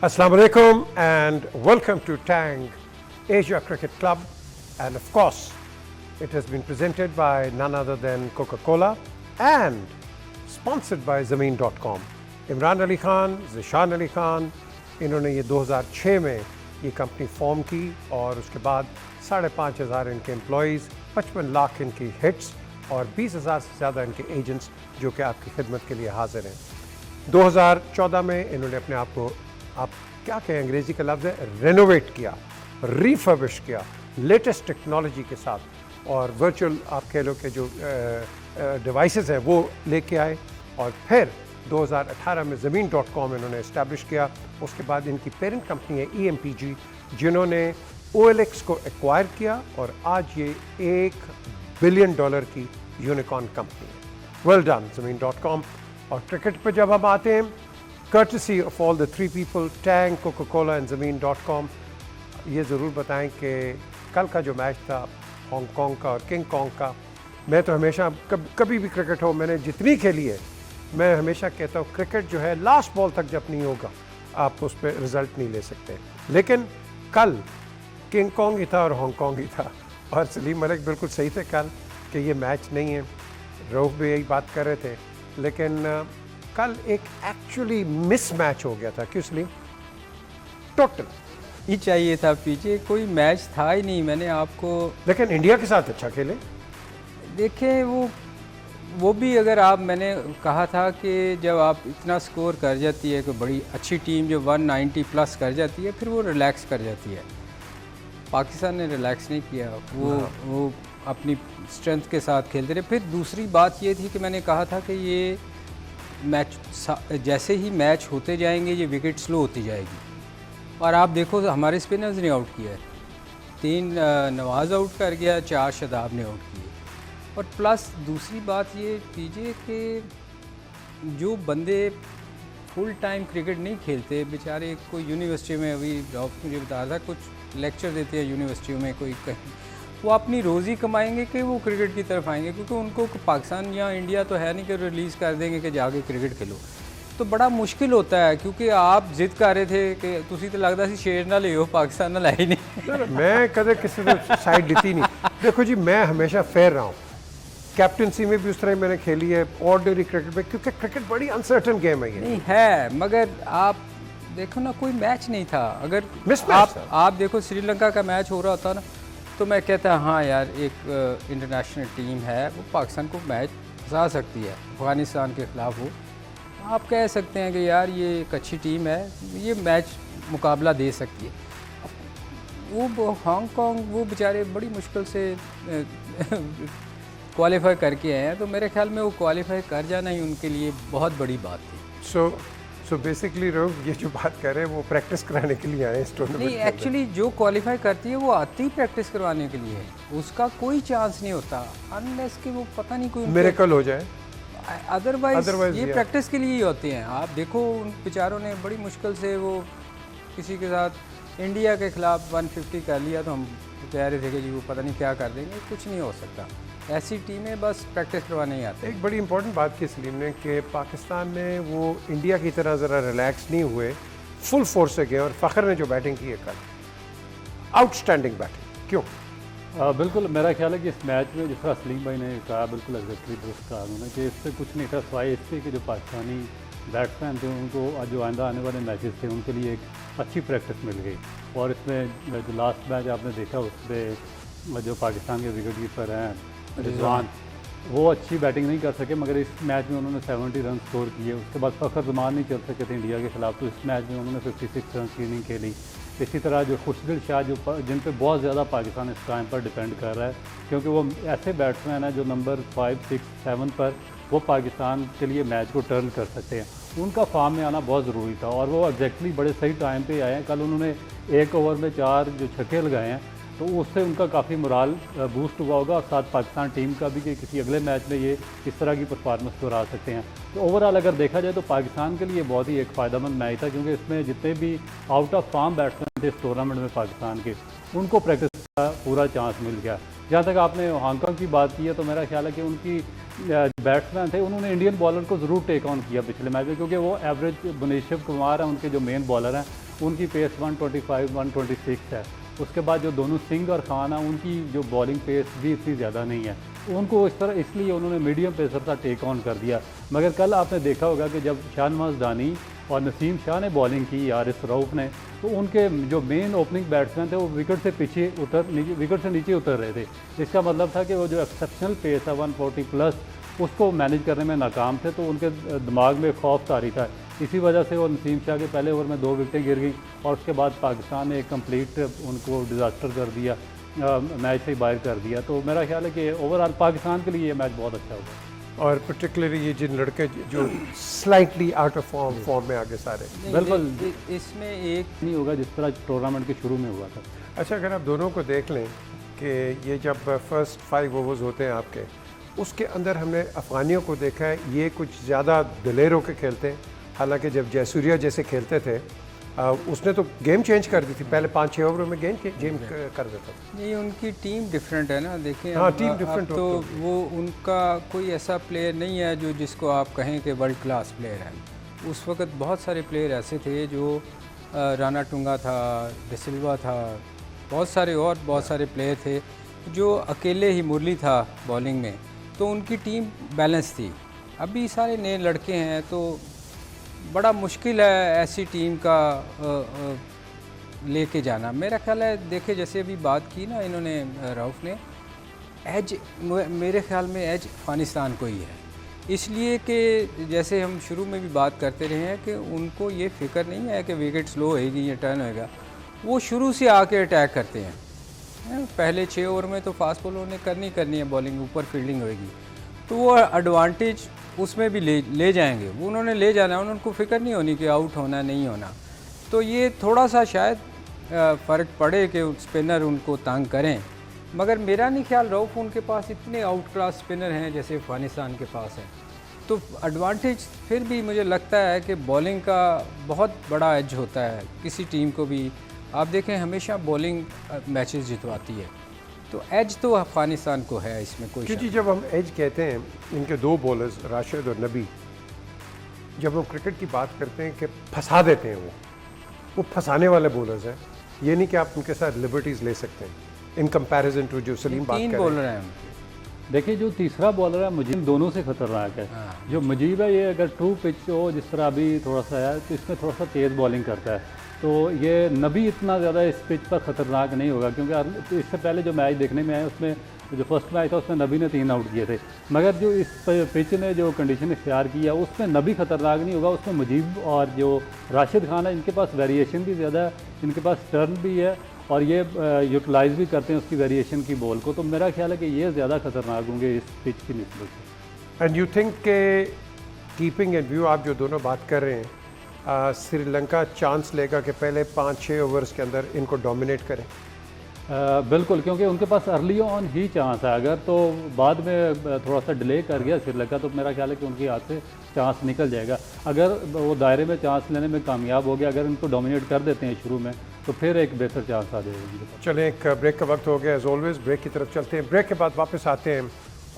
Assalamu alaikum and welcome to Tang Asia Cricket Club, and of course it has been presented by none other than Coca-Cola and sponsored by Zameen.com. Imran Ali Khan, Zeeshan Ali Khan, इन्होंने ये 2006 में ये company form की और उसके बाद 5,500 इनके एम्प्लॉइज़, 55 लाख इनकी हिट्स और 20,000 से ज़्यादा इनके एजेंट्स जो कि आपकी खिदमत के लिए हाजिर हैं। 2014 में इन्होंने अपने आप को, आप क्या कहें, अंग्रेज़ी का लफ्ज़ है, रेनोवेट किया, रिफर्बिश किया लेटेस्ट टेक्नोलॉजी के साथ, और वर्चुअल आप कह लो कि जो डिवाइसेस हैं वो लेके आए, और फिर 2018 में ज़मीन.com इन्होंने इस्टेब्लिश किया। उसके बाद इनकी पेरेंट कंपनी है EMPG, जिन्होंने OLX को एक्वायर किया और आज ये $1 बिलियन की यूनिकॉर्न कंपनी है। वेल डन ज़मीन.com। और क्रिकेट पर जब हम आते हैं, courtesy of all the three people, Tang, Coca-Cola and Zameen.com, ये ज़रूर बताएं कि कल का जो मैच था हांगकांग का और किंग कॉन्ग का, मैं तो हमेशा कभी भी क्रिकेट हो, मैंने जितनी खेली है, मैं हमेशा कहता हूँ क्रिकेट जो है लास्ट बॉल तक जब नहीं होगा आप उस पर रिज़ल्ट नहीं ले सकते। लेकिन कल किंग कॉन्ग ही था और हांगकांग ही था, और सलीम मलिक बिल्कुल सही थे कल कि ये मैच नहीं है। रऊफ भी यही बात कर रहे थे, लेकिन कल एक एक्चुअली मिस मैच हो गया था। क्यों सलीम? टोटल ही चाहिए था, पीछे कोई मैच था ही नहीं। मैंने आपको, लेकिन इंडिया के साथ अच्छा खेले। देखें वो भी, अगर आप, मैंने कहा था कि जब आप इतना स्कोर कर जाती है, कोई बड़ी अच्छी टीम जो 190 प्लस कर जाती है, फिर वो रिलैक्स कर जाती है। पाकिस्तान ने रिलैक्स नहीं किया, वो अपनी स्ट्रेंथ के साथ खेलते रहे। फिर दूसरी बात ये थी कि मैंने कहा था कि ये मैच जैसे ही मैच होते जाएंगे ये विकेट स्लो होती जाएगी, और आप देखो हमारे स्पिनर्स ने आउट किया है, 3 नवाज़ आउट कर गया, 4 शादाब ने आउट किए। और प्लस दूसरी बात ये कीजिए कि जो बंदे फुल टाइम क्रिकेट नहीं खेलते, बेचारे, कोई यूनिवर्सिटी में, अभी डॉक्टर मुझे बता रहा था, कुछ लेक्चर देते हैं यूनिवर्सिटियों में, कोई कहीं, वो अपनी रोज़ी कमाएंगे कि वो क्रिकेट की तरफ आएंगे, क्योंकि उनको पाकिस्तान या इंडिया तो है नहीं कि रिलीज़ कर देंगे कि जाके क्रिकेट खेलो। तो बड़ा मुश्किल होता है, क्योंकि आप जिद कर रहे थे कि तुसी तो लगता सी शेर ना ले हो, पाकिस्तान ना लाई नहीं। मैं कदे किसी को साइड लेती नहीं। देखो जी, मैं हमेशा फेयर रहा हूँ, कैप्टनसी में भी उस तरह मैंने खेली है, ऑर्डिनरी क्रिकेट में, क्योंकि क्रिकेट बड़ी अनसर्टन गेम है ये। नहीं है, मगर आप देखो ना, कोई मैच नहीं था। अगर आप देखो श्रीलंका का मैच हो रहा होता ना, तो मैं कहता हाँ यार, एक इंटरनेशनल टीम है, वो पाकिस्तान को मैच फंसा सकती है, अफ़गानिस्तान के ख़िलाफ़ हो, आप कह सकते हैं कि यार ये एक अच्छी टीम है, ये मैच मुकाबला दे सकती है। वो हांगकांग, वो बेचारे बड़ी मुश्किल से क्वालिफाई करके आए हैं, तो मेरे ख्याल में वो क्वालिफाई कर जाना ही उनके लिए बहुत बड़ी बात थी। सो बेसिकली लोग ये जो बात कर रहे हैं वो प्रैक्टिस कराने के लिए आए इस टूर्नामेंट। नहीं, एक्चुअली जो क्वालिफाई करती है वो आती ही प्रैक्टिस करवाने के लिए है, उसका कोई चांस नहीं होता अनलेस कि वो पता नहीं कोई मिरेकल हो जाए, अदरवाइज ये प्रैक्टिस के लिए ही होते हैं। आप देखो उन बेचारों ने बड़ी मुश्किल से, वो किसी के साथ इंडिया के ख़िलाफ़ 150 कर लिया, तो हम कह रहे थे कि जी वो पता नहीं क्या कर देंगे। कुछ नहीं हो सकता, ऐसी टीमें बस प्रैक्टिस करवाने ही आते हैं। एक बड़ी इंपॉर्टेंट बात की सलीम ने कि पाकिस्तान में वो इंडिया की तरह ज़रा रिलैक्स नहीं हुए, फुल फोर्स से गए, और फ़खर ने जो बैटिंग की है कल, आउटस्टैंडिंग बैटिंग। क्यों? बिल्कुल, मेरा ख्याल है कि इस मैच में जिस तरह सलीम भाई ने कहा, बिल्कुल एग्जैक्टली दुरुस्त कहा उन्होंने, कि इससे कुछ नहीं था सिवाय इससे कि जो पाकिस्तानी बैट्समैन थे उनको जो आइंदा आने वाले मैचेस थे उनके लिए एक अच्छी प्रैक्टिस मिल गई। और इसमें जो लास्ट मैच आपने देखा, उसमें जो पाकिस्तान के विकेट कीपर हैं रिजवान, वो अच्छी बैटिंग नहीं कर सके, मगर इस मैच में उन्होंने 70 रन स्कोर किए। उसके बाद फ़खर जमान नहीं चल सके थे इंडिया के ख़िलाफ़, तो इस मैच में उन्होंने 56 रन की इनिंग खेली। इसी तरह जो खुशदिल शाह, जो जिन पे बहुत ज़्यादा पाकिस्तान इस टाइम पर डिपेंड कर रहा है, क्योंकि वो ऐसे बैट्समैन हैं जो नंबर 5, 6, 7 पर वो पाकिस्तान के लिए मैच को टर्न कर सकते हैं, उनका फॉर्म में आना बहुत ज़रूरी था, और वो एग्जैक्टली बड़े सही टाइम पे आए हैं। कल उन्होंने 1 ओवर में 4 जो छक्के लगाए हैं, तो उससे उनका काफ़ी मोराल बूस्ट हुआ होगा, और साथ पाकिस्तान टीम का भी, कि किसी अगले मैच में ये इस तरह की परफॉर्मेंस दोहरा सकते हैं। तो ओवरऑल अगर देखा जाए तो पाकिस्तान के लिए बहुत ही एक फ़ायदेमंद मैच था, क्योंकि इसमें जितने भी आउट ऑफ फॉर्म बैट्समैन थे इस टूर्नामेंट में पाकिस्तान के, उनको प्रैक्टिस का पूरा चांस मिल गया। जहाँ तक आपने हांगकांग की बात की है, तो मेरा ख्याल है कि उनकी बैट्समैन थे, उन्होंने इंडियन बॉलर को ज़रूर टेक ऑन किया पिछले मैच में, क्योंकि वो एवरेज भुवनेश्वर कुमार हैं उनके जो मेन बॉलर हैं, उनकी पेस 125 126 है। उसके बाद जो दोनों सिंह और खान हैं उनकी जो बॉलिंग पेस भी इतनी ज़्यादा नहीं है, उनको इस तरह इसलिए उन्होंने मीडियम पेसर का टेक ऑन कर दिया। मगर कल आपने देखा होगा कि जब शाहनवाज दानी और नसीम शाह ने बॉलिंग की, आरिस रऊफ़ ने, तो उनके जो मेन ओपनिंग बैट्समैन थे वो विकेट से नीचे उतर रहे थे। इसका मतलब था कि वो जो एक्सेप्शनल पेस है 140 प्लस, उसको मैनेज करने में नाकाम थे, तो उनके दिमाग में खौफ तारी था। इसी वजह से वो नसीम शाह के पहले ओवर में 2 विकेटें गिर गई और उसके बाद पाकिस्तान ने एक कंप्लीट उनको डिज़ास्टर कर दिया, मैच से बाहर कर दिया। तो मेरा ख्याल है कि ओवरऑल पाकिस्तान के लिए ये मैच बहुत अच्छा होगा। और पर्टिकुलरली ये जिन लड़के जो स्लाइटली आउट ऑफ फॉर्म में आगे सारे, बिल्कुल इसमें एक नहीं होगा जिस तरह टूर्नामेंट के शुरू में हुआ था। अच्छा, अगर आप दोनों को देख लें कि ये जब फर्स्ट 5 ओवर्स होते हैं आपके, उसके अंदर हमने अफ़गानियों को देखा है ये कुछ ज़्यादा दिलेर होकर खेलते हैं। हालांकि जब जयसूर्या जैसे खेलते थे उसने तो गेम चेंज कर दी थी, पहले 5-6 ओवरों में गेम कर देता था। नहीं, उनकी टीम डिफरेंट है ना, देखें। हाँ, टीम डिफरेंट तो वो उनका कोई ऐसा प्लेयर नहीं है जो जिसको आप कहें कि वर्ल्ड क्लास प्लेयर है। उस वक्त बहुत सारे प्लेयर ऐसे थे जो राना टुंगा था, डिसिल्वा था, बहुत सारे प्लेयर थे जो अकेले ही, मुरली था बॉलिंग में, तो उनकी टीम बैलेंस थी। अभी सारे नए लड़के हैं तो बड़ा मुश्किल है ऐसी टीम का लेके जाना। मेरा ख्याल है, देखे जैसे अभी बात की ना इन्होंने, रऊफ़ ने, एज मेरे ख्याल में एज अफ़गानिस्तान को ही है, इसलिए कि जैसे हम शुरू में भी बात करते रहे हैं कि उनको ये फ़िक्र नहीं है कि विकेट स्लो होएगी या टर्न होएगा। वो शुरू से आके अटैक करते हैं। पहले 6 ओवर में तो फास्ट बॉलर ने करनी है बॉलिंग, ऊपर फील्डिंग होएगी, तो वो एडवांटेज उसमें भी ले जाएंगे। वो उन्होंने ले जाना है, उनको फ़िक्र नहीं होनी कि आउट होना नहीं होना। तो ये थोड़ा सा शायद फ़र्क पड़े कि स्पिनर उनको तंग करें, मगर मेरा नहीं ख्याल रऊफ़ उनके पास इतने आउट क्लास स्पिनर हैं जैसे अफ़गानिस्तान के पास है। तो एडवांटेज फिर भी मुझे लगता है कि बॉलिंग का बहुत बड़ा एज होता है किसी टीम को भी। आप देखें हमेशा बॉलिंग मैचेस जितवाती है, तो एज तो अफ़गानिस्तान को है, इसमें कोई क्योंकि जब हम एज कहते हैं, इनके 2 बॉलर्स राशिद और नबी, जब हम क्रिकेट की बात करते हैं कि फंसा देते हैं, वो फंसाने वाले बॉलर्स हैं। ये नहीं कि आप उनके साथ लिबर्टीज़ ले सकते हैं इन कंपैरिजन टू जो सलीम बात कर रहे हैं। 3 बॉलर हैं। देखिए जो तीसरा बॉलर है मुजीब, दोनों से ख़तरनाक है। जो मुजीब है ये अगर ट्रू पिच हो जिस तरह अभी थोड़ा सा है तो इसमें थोड़ा सा तेज़ बॉलिंग करता है, तो ये नबी इतना ज़्यादा इस पिच पर ख़तरनाक नहीं होगा। क्योंकि इससे पहले जो मैच देखने में आए उसमें जो फर्स्ट मैच था उसमें नबी ने 3 आउट किए थे, मगर जो इस पिच ने जो कंडीशन इख्तियार की है उसमें नबी ख़तरनाक नहीं होगा। उसमें मुजीब और जो राशिद खान है इनके पास वेरिएशन भी ज़्यादा है, इनके पास टर्न भी है और ये यूटिलाइज़ भी करते हैं उसकी वेरिएशन की बॉल को। तो मेरा ख्याल है कि ये ज़्यादा ख़तरनाक होंगे इस पिच की निस्बत से। एंड यू थिंक के कीपिंग एंड व्यू, आप जो दोनों बात कर रहे हैं, श्रीलंका चांस लेगा कि पहले 5-6 ओवर्स के अंदर इनको डोमिनेट करें? बिल्कुल, क्योंकि उनके पास अर्ली ऑन ही चांस है। अगर तो बाद में थोड़ा सा डिले कर गया श्रीलंका तो मेरा ख्याल है कि उनके हाथ से चांस निकल जाएगा। अगर वो दायरे में चांस लेने में कामयाब हो गया, अगर इनको डोमिनेट कर देते हैं शुरू में, तो फिर एक बेहतर चांस आ जाएगा। चलें, एक ब्रेक का वक्त हो गया। एज ऑलवेज ब्रेक की तरफ चलते हैं। ब्रेक के बाद वापस आते हैं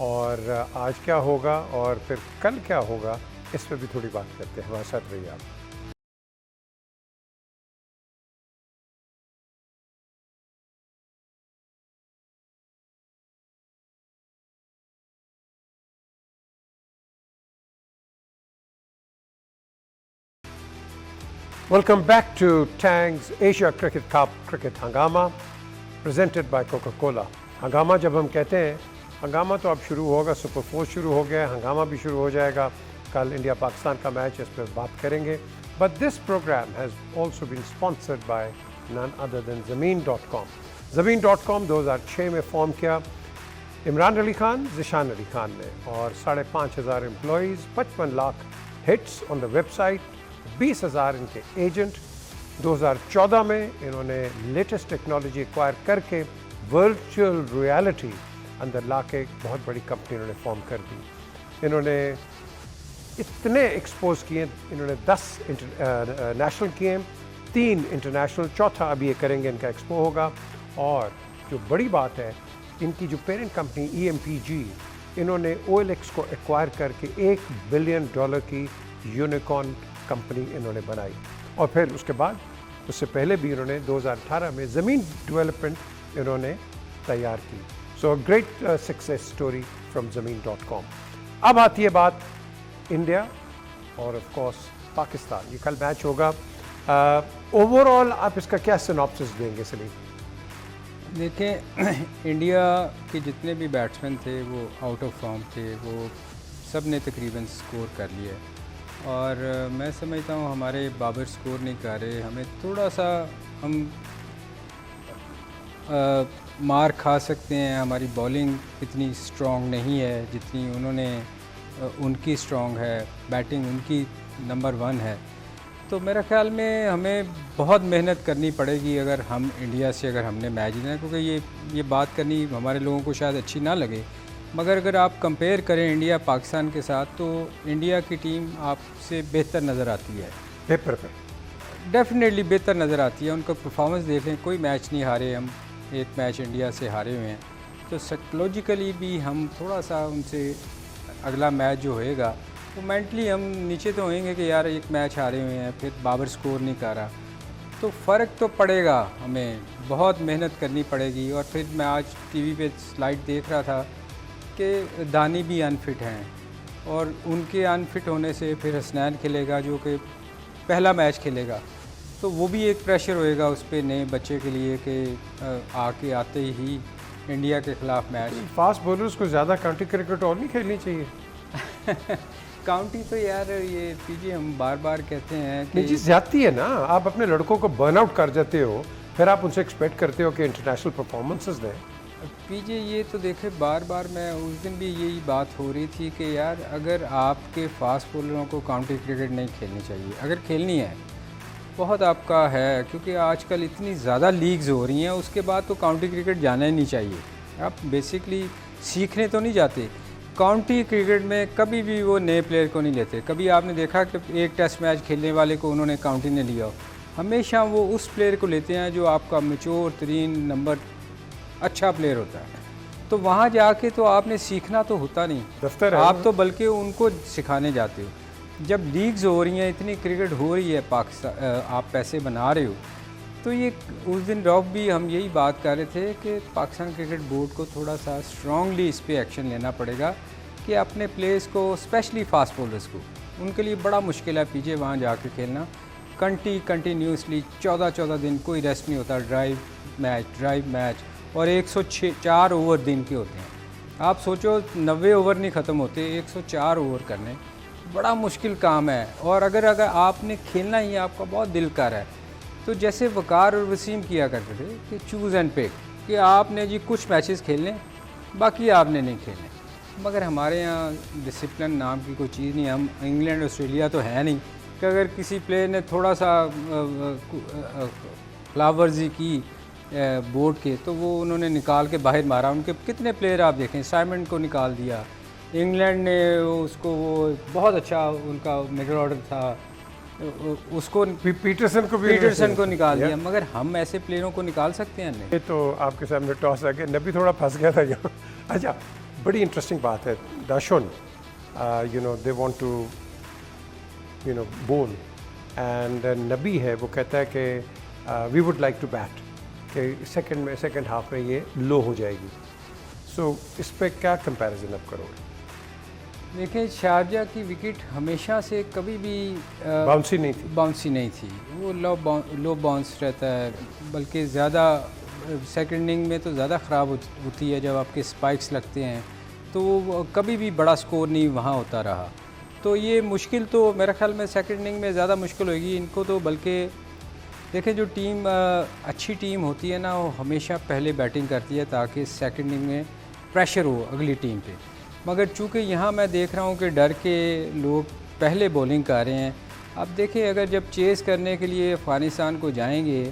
और आज क्या होगा और फिर कल क्या होगा इस पर भी थोड़ी बात करते हैं। हमारे साथ रहिए आप। Welcome back to Tang's Asia Cricket Cup Cricket Hangama, presented by Coca-Cola. हंगामा जब हम कहते हैं, हंगामा तो अब शुरू होगा, सुपर 4 शुरू हो गया, हंगामा भी शुरू हो जाएगा। कल इंडिया पाकिस्तान का मैच, इस पर बात करेंगे। But this program has also been sponsored by none other than Zameen.com. Zameen.com 2006 में फॉर्म किया इमरान अली खान, ज़िशान अली खान ने, और 5,500 employees, 55 lakh hits on the website, 20,000 इनके एजेंट। 2014 में इन्होंने लेटेस्ट टेक्नोलॉजी एक्वायर करके वर्चुअल रियलिटी अंदर ला के बहुत बड़ी कंपनी इन्होंने फॉर्म कर दी। इन्होंने इतने एक्सपोज किए, इन्होंने 10 नेशनल किए, 3 इंटरनेशनल, चौथा अभी ये करेंगे, इनका एक्सपो होगा। और जो बड़ी बात है, इनकी जो पेरेंट कंपनी EMPG, इन्होंने OLX को एक्वायर करके $1 बिलियन की यूनिकॉर्न कंपनी इन्होंने बनाई। और फिर उसके बाद उससे पहले भी इन्होंने 2018 में ज़मीन डेवलपमेंट इन्होंने तैयार की। So great success story from ज़मीन.com। अब आती है बात इंडिया और ऑफ कोर्स पाकिस्तान। ये कल मैच होगा। ओवरऑल आप इसका क्या सिनॉप्सिस देंगे सलीम? देखें, इंडिया के जितने भी बैट्समैन थे वो आउट ऑफ फॉर्म थे, वो सब ने तकरीबन स्कोर कर लिया और मैं समझता हूँ हमारे बाबर स्कोर नहीं कर रहे। हमें थोड़ा सा हम मार खा सकते हैं। हमारी बॉलिंग इतनी स्ट्रॉन्ग नहीं है जितनी उन्होंने उनकी स्ट्रॉन्ग है, बैटिंग उनकी नंबर 1 है। तो मेरा ख्याल में हमें बहुत मेहनत करनी पड़ेगी अगर हम इंडिया से अगर हमने मैच जीतना है, क्योंकि ये बात करनी हमारे लोगों को शायद अच्छी ना लगे, मगर अगर आप कंपेयर करें इंडिया पाकिस्तान के साथ तो इंडिया की टीम आपसे बेहतर नज़र आती है। पेपर पे डेफिनेटली बेहतर नज़र आती है। उनका परफॉर्मेंस देख लें, कोई मैच नहीं हारे हम, एक मैच इंडिया से हारे हुए हैं। तो साइकोलॉजिकली भी हम थोड़ा सा उनसे अगला मैच जो होएगा तो मेंटली हम नीचे तो होएंगे कि यार एक मैच हारे हुए हैं, फिर बाबर स्कोर नहीं कर रहा, तो फ़र्क तो पड़ेगा। हमें बहुत मेहनत करनी पड़ेगी। और फिर मैं आज टीवी पे स्लाइड देख रहा था कि दानी भी अनफिट हैं और उनके अनफिट होने से फिर हसनैन खेलेगा जो कि पहला मैच खेलेगा, तो वो भी एक प्रेशर होएगा उस पर नए बच्चे के लिए कि आके आते ही इंडिया के ख़िलाफ़ मैच। फास्ट बॉलर्स को ज़्यादा काउंटी क्रिकेट और नहीं खेलनी चाहिए? काउंटी तो यार ये पीजी हम बार बार कहते हैं नहीं जी, ज्यादती है ना। आप अपने लड़कों को बर्न आउट कर जाते हो, फिर आप उनसे एक्सपेक्ट करते हो कि इंटरनेशनल परफॉर्मेंसेस दें। पीजे ये तो देखे बार बार मैं उस दिन भी यही बात हो रही थी कि यार अगर आपके फास्ट बॉलरों को काउंटी क्रिकेट नहीं खेलनी चाहिए, अगर खेलनी है बहुत आपका है, क्योंकि आजकल इतनी ज़्यादा लीग्स हो रही हैं, उसके बाद तो काउंटी क्रिकेट जाना ही नहीं चाहिए। आप बेसिकली सीखने तो नहीं जाते। काउंटी क्रिकेट में कभी भी वो नए प्लेयर को नहीं लेते। कभी आपने देखा कि एक टेस्ट मैच खेलने वाले को उन्होंने काउंटी ने लिया हो, हमेशा वो उस प्लेयर को लेते हैं जो आपका मैच्योर तरीन नंबर अच्छा प्लेयर होता है। तो वहाँ जाके तो आपने सीखना तो होता नहीं, दफ्तर आप तो बल्कि उनको सिखाने जाते हो। जब लीग्स हो रही हैं, इतनी क्रिकेट हो रही है पाकिस्तान, आप पैसे बना रहे हो, तो ये उस दिन रॉब भी हम यही बात कर रहे थे कि पाकिस्तान क्रिकेट बोर्ड को थोड़ा सा स्ट्रांगली इस पे एक्शन लेना पड़ेगा कि अपने प्लेयर्स को, स्पेशली फास्ट बॉलर्स को, उनके लिए बड़ा मुश्किल है पीछे वहाँ जाकर खेलना। कंटिन्यूसली 14 दिन कोई रेस्ट नहीं होता, ड्राइव मैच और 104 ओवर दिन के होते हैं। आप सोचो 90 ओवर नहीं ख़त्म होते, 104 ओवर करने बड़ा मुश्किल काम है। और अगर आपने खेलना ही आपका बहुत दिल कर है, तो जैसे वकार और वसीम किया करते थे कि चूज़ एंड पिक, कि आपने जी कुछ मैचेस खेलने, बाकी आपने नहीं खेलने। मगर हमारे यहाँ डिसिप्लिन नाम की कोई चीज़ नहीं। हम इंग्लैंड ऑस्ट्रेलिया तो है नहीं कि अगर किसी प्लेयर ने थोड़ा सा खिलाफवर्जी की बोर्ड के तो वो उन्होंने निकाल के बाहर मारा। उनके कितने प्लेयर आप देखें, साइमन को निकाल दिया, इंग्लैंड ने उसको, वो बहुत अच्छा उनका मिडल ऑर्डर था, उसको पीटरसन को निकाल दिया। मगर हम ऐसे प्लेयरों को निकाल सकते हैं नहीं। ये तो आपके सामने टॉस आ गया, नबी थोड़ा फंस गया था यहाँ। अच्छा, बड़ी इंटरेस्टिंग बात है। Dasun they want to bowl and Nabi है, वो कहता है कि we would like to bat, कि सेकंड हाफ में ये लो हो जाएगी। सो इस पर क्या कंपैरिजन आप करोगे? देखिए, शारजा की विकेट हमेशा से कभी भी बाउंसी नहीं थी। वो लो बाउंस रहता है, बल्कि ज़्यादा सेकंड इनिंग में तो ज़्यादा ख़राब होती है। जब आपके स्पाइक्स लगते हैं तो वो कभी भी बड़ा स्कोर नहीं वहाँ होता रहा। तो ये मुश्किल तो मेरे ख्याल में सेकंड इनिंग में ज़्यादा मुश्किल होगी इनको। तो बल्कि देखें, जो टीम अच्छी टीम होती है ना, वो हमेशा पहले बैटिंग करती है ताकि सेकंड इनिंग में प्रेशर हो अगली टीम पे। मगर चूँकि यहाँ मैं देख रहा हूँ कि डर के लोग पहले बॉलिंग कर रहे हैं। अब देखें, अगर जब चेज़ करने के लिए अफ़गानिस्तान को जाएंगे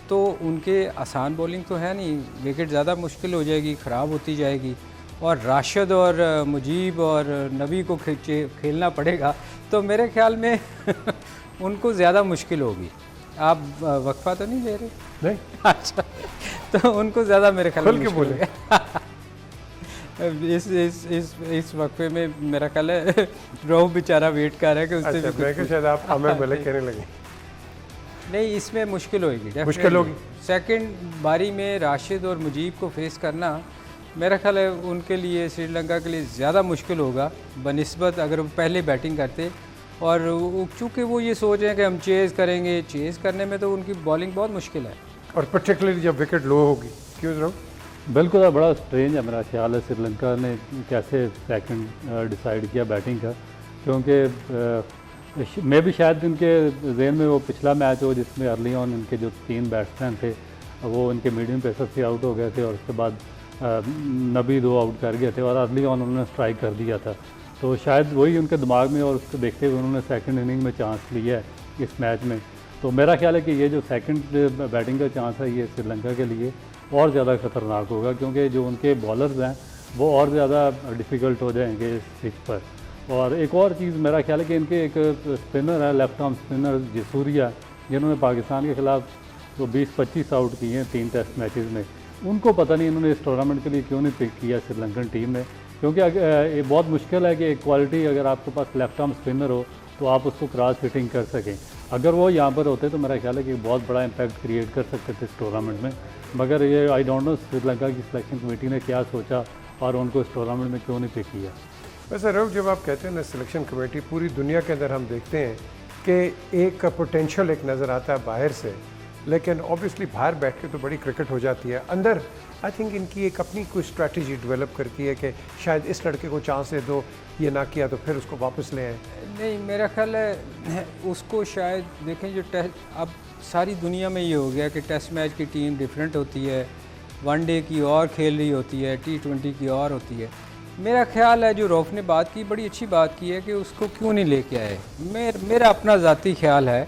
तो उनके आसान बॉलिंग तो है नहीं, विकेट ज़्यादा मुश्किल हो जाएगी, ख़राब होती जाएगी। और राशिद और मुजीब और नबी को खेलना पड़ेगा, तो मेरे ख्याल में उनको ज़्यादा मुश्किल होगी। आप वक्फा तो नहीं ले रहे? नहीं। अच्छा, तो उनको ज़्यादा मेरे ख्याल में बोले। इस वक्फे में मेरा ख्याल है रोह बेचारा वेट कर रहा है कि उससे अच्छा, मैं शायद आप हमें भले कहने लगे। नहीं, इसमें मुश्किल होगी, मुश्किल होगी। सेकंड बारी में राशिद और मुजीब को फेस करना मेरा ख्याल है उनके लिए, श्रीलंका के लिए ज़्यादा मुश्किल होगा बनिस्बत अगर वो पहले बैटिंग करते। और चूँकि वो ये सोच रहे हैं कि हम चेज़ करेंगे, चेज़ करने में तो उनकी बॉलिंग बहुत मुश्किल है, और पर्टिकुलरली जब विकेट लो होगी। क्यों जनाब? बिल्कुल बड़ा स्ट्रेंज है मेरा ख्याल है श्रीलंका ने कैसे सेकंड डिसाइड किया बैटिंग का, क्योंकि मैं भी शायद उनके जहन में वो पिछला मैच हो जिसमें अर्ली ऑन इनके जो 3 बैट्समैन थे वो इनके मीडियम पेसर से आउट हो गए थे और उसके बाद नबी 2 आउट कर गए थे और अर्ली ऑन उन्होंने स्ट्राइक कर दिया था। तो शायद वही उनके दिमाग में और उसको देखते हुए उन्होंने सेकंड इनिंग में चांस लिया है इस मैच में। तो मेरा ख्याल है कि ये जो सेकंड बैटिंग का चांस है ये श्रीलंका के लिए और ज़्यादा ख़तरनाक होगा, क्योंकि जो उनके बॉलर्स हैं वो और ज़्यादा डिफ़िकल्ट हो जाएंगे इस पिच पर। और एक और चीज़ मेरा ख्याल है कि इनके एक स्पिनर है, लेफ्ट आर्म स्पिनर जसूरिया, जिन्होंने पाकिस्तान के ख़िलाफ़ तो 20-25 आउट किए हैं 3 टेस्ट मैचेस में, उनको पता नहीं इन्होंने इस टूर्नामेंट के लिए क्यों नहीं पिक किया श्रीलंकन टीम ने, क्योंकि ये बहुत मुश्किल है कि एक क्वालिटी अगर आपके पास लेफ्ट आर्म स्पिनर हो तो आप उसको क्रॉस फिटिंग कर सकें। अगर वो यहाँ पर होते तो मेरा ख्याल है कि बहुत बड़ा इम्पैक्ट क्रिएट कर सकते थे इस टूर्नामेंट में, मगर ये आई डोंट नो श्रीलंका की सिलेक्शन कमेटी ने क्या सोचा और उनको इस टूर्नामेंट में क्यों नहीं पिक किया। वैसे रऊफ, जब आप कहते हैं ना सिलेक्शन कमेटी, पूरी दुनिया के अंदर हम देखते हैं कि एक पोटेंशियल एक नज़र आता है बाहर से, लेकिन ऑब्वियसली बाहर बैठ के तो बड़ी क्रिकेट हो जाती है, अंदर आई थिंक इनकी एक अपनी कोई स्ट्रैटेजी डेवलप करती है कि शायद इस लड़के को चांस दे दो, ये ना किया तो फिर उसको वापस ले आए। नहीं, मेरा ख्याल है उसको शायद देखें जो टेस्ट, अब सारी दुनिया में ये हो गया कि टेस्ट मैच की टीम डिफरेंट होती है, वनडे की और खेल रही होती है, T20 की और होती है। मेरा ख्याल है जो रऊफ ने बात की, बड़ी अच्छी बात की है कि उसको क्यों नहीं लेके आए। मेरा अपना ज़ाती ख्याल है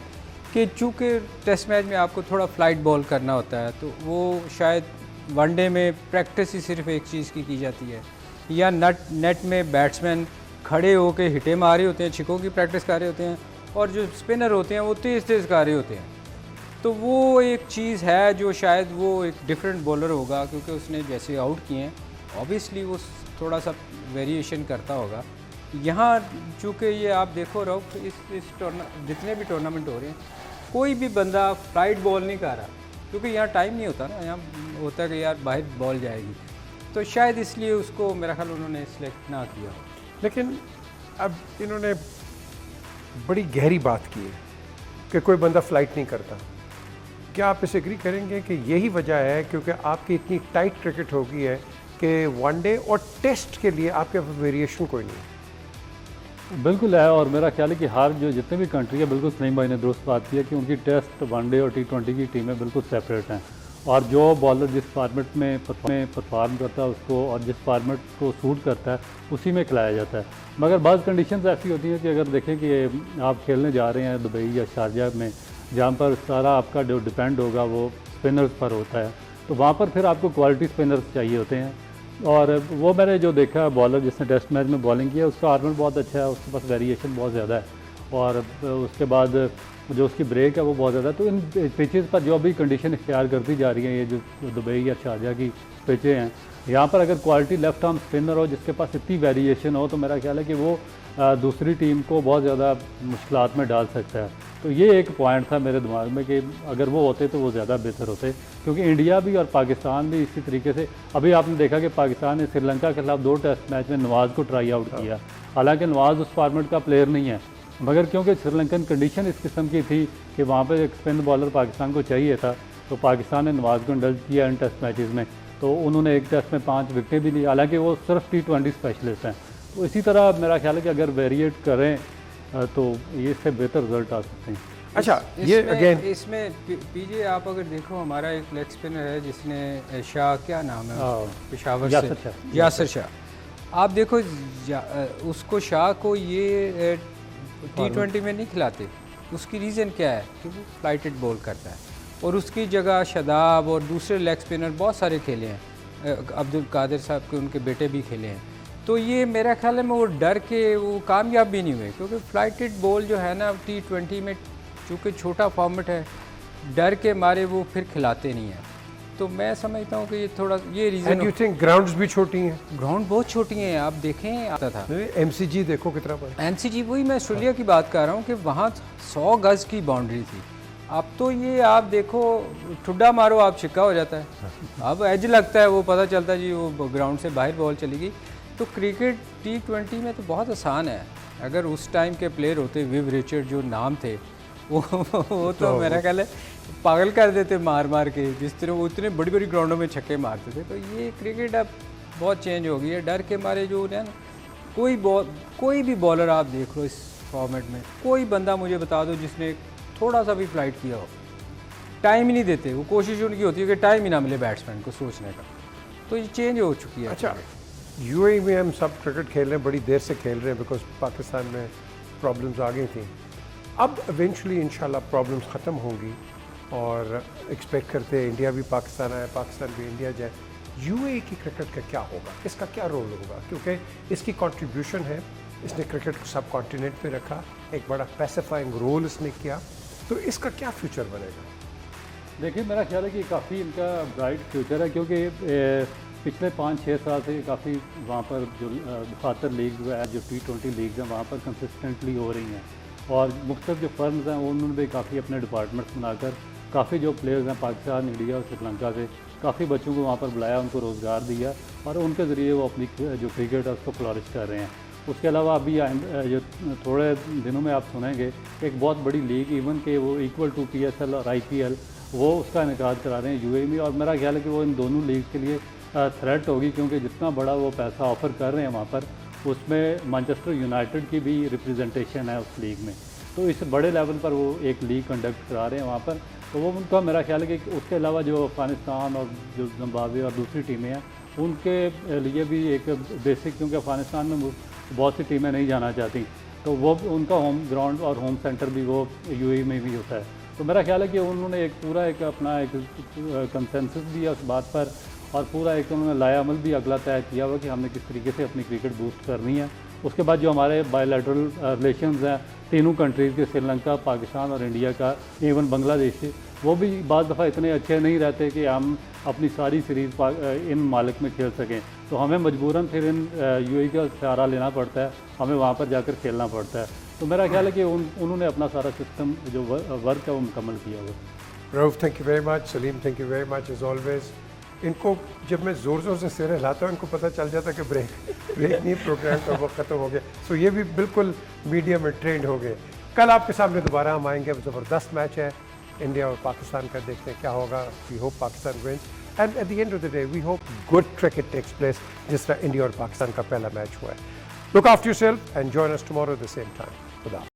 कि चूँकि टेस्ट मैच में आपको थोड़ा फ्लाइट बॉल करना होता है, तो वो शायद वनडे में प्रैक्टिस ही सिर्फ एक चीज़ की जाती है, या नेट में बैट्समैन खड़े होकर हिटे मारे होते हैं, छिकों की प्रैक्टिस कर रहे होते हैं, और जो स्पिनर होते हैं वो तेज़ कर रहे होते हैं। तो वो एक चीज़ है जो शायद वो एक डिफरेंट बॉलर होगा, क्योंकि उसने जैसे आउट किए हैं ऑब्वियसली वो थोड़ा सा वेरिएशन करता होगा। यहाँ चूँकि ये आप देखो रऊफ, इस जितने भी टूर्नामेंट हो रहे हैं कोई भी बंदा फ्लाइट बॉल नहीं कर रहा, क्योंकि यहाँ टाइम नहीं होता ना, यहाँ होता है कि यार बाहर बॉल जाएगी, तो शायद इसलिए उसको मेरा ख्याल उन्होंने सिलेक्ट ना किया। लेकिन अब इन्होंने बड़ी गहरी बात की है कि कोई बंदा फ्लाइट नहीं करता। क्या आप इसे एग्री करेंगे कि यही वजह है क्योंकि आपकी इतनी टाइट क्रिकेट हो गई है कि वनडे और टेस्ट के लिए आपके वेरिएशन कोई नहीं है? बिल्कुल है, और मेरा ख्याल है कि हर जो जितने भी कंट्री है, बिल्कुल सलीम भाई ने दुरुस्त बात की है कि उनकी टेस्ट, वनडे और T20 की टीमें बिल्कुल सेपरेट हैं, और जो बॉलर जिस फॉर्मेट में परफॉर्म करता है उसको, और जिस फॉर्मेट को सूट करता है उसी में खिलाया जाता है। मगर बाज़ कंडीशंस ऐसी होती हैं कि अगर देखें कि आप खेलने जा रहे हैं दुबई या शारजाह में, जहाँ पर सारा आपका जो डिपेंड होगा वो स्पिनर्स पर होता है, तो वहाँ पर फिर आपको क्वालिटी स्पिनर्स चाहिए होते हैं। और वो मैंने जो देखा बॉलर जिसने टेस्ट मैच में बॉलिंग की है उसका आर्मर बहुत अच्छा है, उसके पास वेरिएशन बहुत ज़्यादा है, और उसके बाद जो उसकी ब्रेक है वो बहुत ज़्यादा है। तो इन पिचेज़ पर जो अभी कंडीशन इख्तियार करती जा रही है, ये जो दुबई या शारजाह की पिचें हैं, यहाँ पर अगर क्वालिटी लेफ्ट आर्म स्पिनर हो जिसके पास इतनी वेरिएशन हो, तो मेरा ख्याल है कि वो दूसरी टीम को बहुत ज़्यादा मुश्किलात में डाल सकता है। तो ये एक पॉइंट था मेरे दिमाग में कि अगर वो होते तो वो ज़्यादा बेहतर होते, क्योंकि इंडिया भी और पाकिस्तान भी इसी तरीके से, अभी आपने देखा कि पाकिस्तान ने श्रीलंका के खिलाफ 2 टेस्ट मैच में नवाज़ को ट्राई आउट किया, हालांकि नवाज़ उस फॉर्मेट का प्लेयर नहीं है, मगर क्योंकि श्रीलंकन कंडीशन इस किस्म की थी कि वहाँ पर एक स्पिन बॉलर पाकिस्तान को चाहिए था, तो पाकिस्तान ने नवाज़ को इंडल्ज किया इन टेस्ट मैचेज़ में, तो उन्होंने एक टेस्ट में 5 विकेटें भी ली, हालांकि वो सिर्फ T20 स्पेशलिस्ट हैं। तो इसी तरह मेरा ख्याल है कि अगर वेरिएट करें तो ये इससे बेहतर रिजल्ट आ सकते हैं। अच्छा, ये अगेन इसमें पीजे आप अगर देखो, हमारा एक लेग स्पिनर है जिसने शाह, क्या नाम है पेशावर से, यासर शाह, आप देखो उसको शाह को ये T20 में नहीं खिलाते, उसकी रीज़न क्या है कि वो फ्लाइटेड बॉल करता है, और उसकी जगह शदाब और दूसरे लेग स्पिनर बहुत सारे खेले हैं, अब्दुल कादिर साहब के उनके बेटे भी खेले हैं। तो ये मेरा ख्याल है वो डर के वो कामयाब भी नहीं हुए, क्योंकि फ्लाइटेड बॉल जो है ना T20 में चूँकि छोटा फॉर्मेट है, डर के मारे वो फिर खिलाते नहीं हैं। तो मैं समझता हूँ कि ये थोड़ा ये reason. And you think grounds भी छोटी हैं? ग्राउंड बहुत छोटी हैं, आप देखें आता था MCG देखो कितना बड़ा। MCG, वही मैं ऑस्ट्रेलिया की बात कर रहा हूँ कि वहाँ 100 गज़ की बाउंड्री थी, अब तो ये आप देखो, ठुड्डा मारो आप छिक्का हो जाता है। अब एज लगता है, वो पता चलता है जी वो ग्राउंड से बाहर बॉल चली गई। तो क्रिकेट T20 में तो बहुत आसान है। अगर उस टाइम के प्लेयर होते, विव रिचर्ड जो नाम थे, वो तो मेरा ख्याल है पागल कर देते मार मार के, जिस तरह वो इतने बड़ी बड़ी ग्राउंडों में छक्के मारते थे। तो ये क्रिकेट अब बहुत चेंज हो गई है। डर के मारे जो है ना, कोई भी बॉलर आप देख लो इस फॉर्मेट में, कोई बंदा मुझे बता दो जिसने थोड़ा सा भी फ्लाइट किया हो, टाइम ही नहीं देते। वो कोशिश उनकी होती है कि टाइम ही ना मिले बैट्समैन को सोचने का। तो ये चेंज हो चुकी है। अच्छा, यूएई में हम सब क्रिकेट खेल रहे हैं, बड़ी देर से खेल रहे हैं, बिकॉज पाकिस्तान में प्रॉब्लम्स आ गई थी। अब इवेंचुअली इंशाल्लाह प्रॉब्लम्स ख़त्म होंगी और एक्सपेक्ट करते हैं इंडिया भी पाकिस्तान आए, पाकिस्तान भी इंडिया जाए। यूएई की क्रिकेट का क्या होगा, इसका क्या रोल होगा? क्योंकि इसकी कंट्रीब्यूशन है, इसने क्रिकेट को सब कॉन्टिनेंट पे रखा, एक बड़ा पैसिफाइंग रोल इसने किया, तो इसका क्या फ्यूचर बनेगा? देखिए, मेरा ख्याल है कि काफ़ी इनका ब्राइट फ्यूचर है, क्योंकि पिछले 5-6 साल से काफ़ी वहाँ पर जो खातर लीग है, जो T20 लीग हैं, वहाँ पर कंसिस्टेंटली हो रही हैं। और मुख्तलिफ जो फर्म्स हैं उन्होंने भी काफ़ी अपने डिपार्टमेंट्स बनाकर काफ़ी जो प्लेयर्स हैं पाकिस्तान, इंडिया और श्रीलंका से, काफ़ी बच्चों को वहाँ पर बुलाया, उनको रोज़गार दिया और उनके ज़रिए वो अपनी जो क्रिकेट है उसको फ्लॉरिश कर रहे हैं। उसके अलावा अभी जो थोड़े दिनों में आप सुनेंगे, एक बहुत बड़ी लीग, इवन के वो इक्वल टू PSL और IPL, वो उसका इनेकाद करा रहे हैं यूएई में। और मेरा ख्याल है कि वो इन दोनों लीग के लिए थ्रेट होगी, क्योंकि जितना बड़ा वो पैसा ऑफ़र कर रहे हैं वहाँ पर, उसमें मैनचेस्टर यूनाइटेड की भी रिप्रेजेंटेशन है उस लीग में। तो इस बड़े लेवल पर वो एक लीग कंडक्ट करा रहे हैं वहाँ पर। तो वो उनका मेरा ख्याल है कि उसके अलावा जो अफ़गानिस्तान और जो जिम्बाब्वे और दूसरी टीमें हैं, उनके लिए भी एक बेसिक, क्योंकि अफ़गानिस्तान में बहुत सी टीमें नहीं जाना चाहती, तो वो उनका होम ग्राउंड और होम सेंटर भी वो यूएई में भी होता है। तो मेरा ख्याल है कि उन्होंने एक पूरा एक अपना एक कंसेंसस दिया उस बात पर, और पूरा एक उन्होंने लाया अमल भी अगला तय किया हुआ कि हमने किस तरीके से अपनी क्रिकेट बूस्ट करनी है। उसके बाद जो हमारे बायलैटरल रिलेशंस हैं तीनों कंट्रीज़ के, श्रीलंका, पाकिस्तान और इंडिया का, इवन बांग्लादेश से, वो भी बाज़ दफ़ा इतने अच्छे नहीं रहते कि हम अपनी सारी सीरीज़ इन मालिक में खेल सकें। तो हमें मजबूरन फिर इन यूएई का सहारा लेना पड़ता है, हमें वहाँ पर जाकर खेलना पड़ता है। तो मेरा ख्याल है कि उन्होंने अपना सारा सिस्टम जो वर्क है वो मुकम्मल किया हुआ। Rauf, thank you very much. Saleem, thank you very much as always. इनको जब मैं ज़ोर ज़ोर से सिर हिलाता हूँ, इनको पता चल जाता है कि ब्रेक नहीं, प्रोग्राम का वक्त ख़त्म हो गया। सो ये भी बिल्कुल मीडिया में ट्रेंड हो गए। कल आपके सामने दोबारा हम आएंगे। ज़बरदस्त मैच है इंडिया और पाकिस्तान का, देखते हैं क्या होगा। We hope Pakistan wins and at the end of the day we hope good cricket takes place, जिस तरह इंडिया और पाकिस्तान का पहला मैच हुआ है। Look after yourself and join us tomorrow at the same time. खुदा।